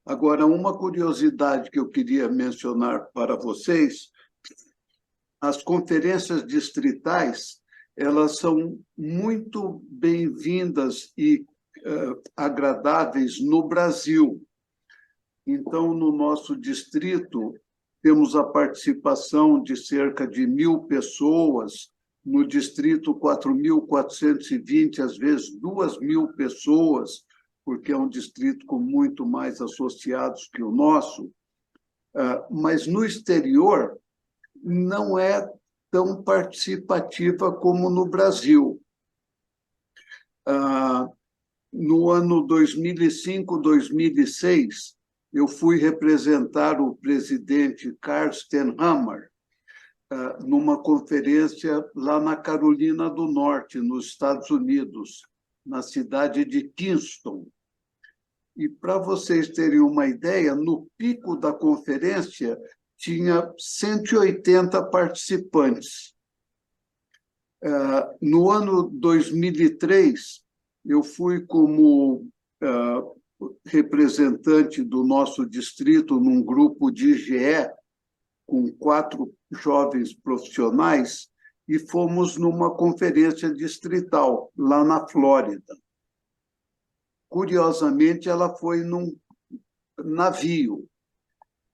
[SPEAKER 7] Agora, uma curiosidade que eu queria mencionar para vocês, as conferências distritais, elas são muito bem-vindas e agradáveis no Brasil. Então, no nosso distrito, temos a participação de cerca de 1.000 pessoas, no distrito 4.420, às vezes 2.000 pessoas, porque é um distrito com muito mais associados que o nosso, mas no exterior não é tão participativa como no Brasil. No ano 2005, 2006, eu fui representar o presidente Carsten Hammer numa conferência lá na Carolina do Norte, nos Estados Unidos, na cidade de Kingston. E, para vocês terem uma ideia, no pico da conferência tinha 180 participantes. No ano 2003, eu fui como representante do nosso distrito num grupo de IGE, com 4 jovens profissionais, e fomos numa conferência distrital, lá na Flórida. Curiosamente, ela foi num navio,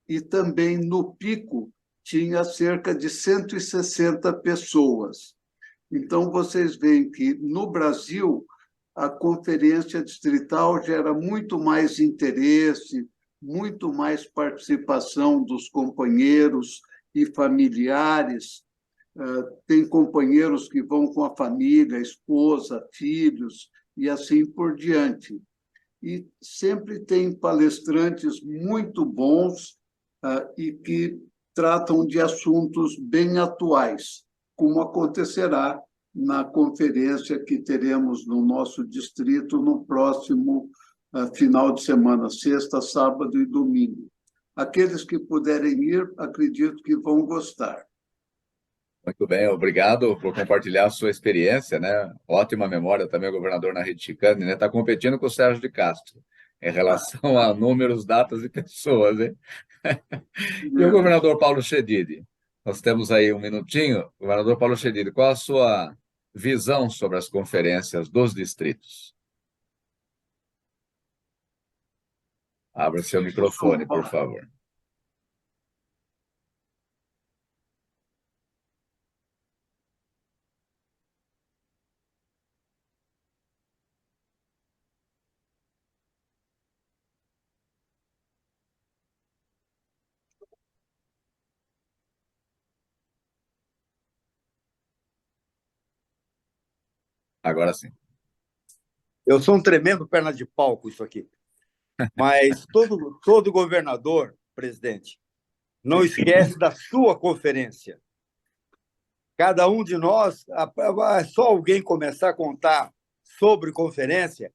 [SPEAKER 7] e também no pico tinha cerca de 160 pessoas. Então, vocês veem que, no Brasil, a conferência distrital gera muito mais interesse, muito mais participação dos companheiros e familiares. Tem companheiros que vão com a família, esposa, filhos, e assim por diante. E sempre tem palestrantes muito bons e que tratam de assuntos bem atuais, como acontecerá na conferência que teremos no nosso distrito no próximo final de semana, sexta, sábado e domingo. Aqueles que puderem ir, acredito que vão gostar.
[SPEAKER 2] Muito bem, obrigado por compartilhar a sua experiência, né? Ótima memória também, o governador na Rede Chicane, né? Está competindo com o Sérgio de Castro em relação a números, datas e pessoas, hein? E o governador Paulo Chedid? Nós temos aí um minutinho. Governador Paulo Chedid, qual a sua visão sobre as conferências dos distritos? Abra seu microfone, por favor. Agora sim.
[SPEAKER 8] Eu sou um tremendo perna de pau com isso aqui. Mas todo governador, presidente, não esquece da sua conferência. Cada um de nós, é só alguém começar a contar sobre conferência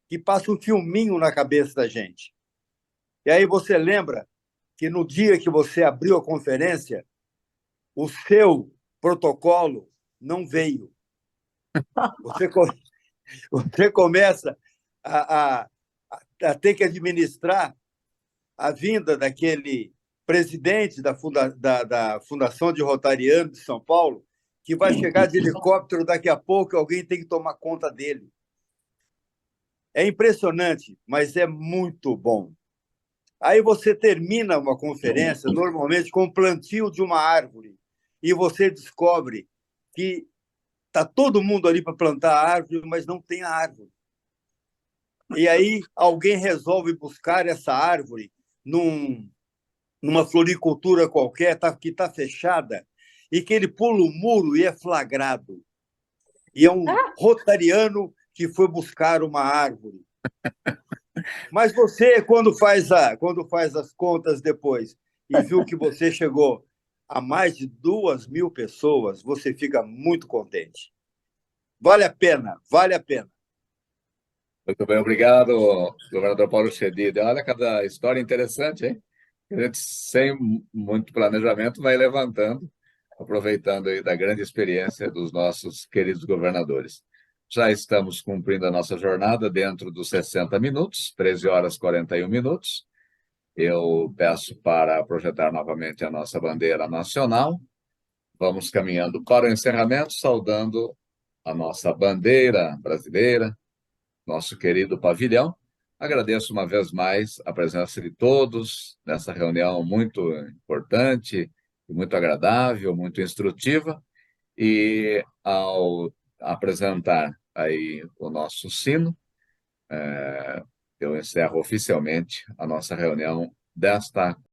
[SPEAKER 8] que passa um filminho na cabeça da gente. E aí você lembra que no dia que você abriu a conferência, o seu protocolo não veio. Você começa a ter que administrar a vinda daquele presidente da Fundação de Rotariano de São Paulo, que vai chegar de helicóptero daqui a pouco e alguém tem que tomar conta dele. É impressionante, mas é muito bom. Aí você termina uma conferência, normalmente, com o plantio de uma árvore, e você descobre que está todo mundo ali para plantar a árvore, mas não tem a árvore. E aí alguém resolve buscar essa árvore numa floricultura qualquer que está fechada, e que ele pula o muro e é flagrado. E é um rotariano que foi buscar uma árvore. Mas você, quando faz as contas depois e viu que você chegou a mais de 2.000 pessoas, você fica muito contente. Vale a pena, vale a pena.
[SPEAKER 2] Muito bem, obrigado, governador Paulo Chedid. Olha, cada história interessante, hein? A gente, sem muito planejamento, vai levantando, aproveitando aí da grande experiência dos nossos queridos governadores. Já estamos cumprindo a nossa jornada dentro dos 60 minutos, 13 horas e 41 minutos. Eu peço para projetar novamente a nossa bandeira nacional. Vamos caminhando para o encerramento, saudando a nossa bandeira brasileira, nosso querido pavilhão. Agradeço uma vez mais a presença de todos nessa reunião muito importante, muito agradável, muito instrutiva. E ao apresentar aí o nosso sino, eu encerro oficialmente a nossa reunião desta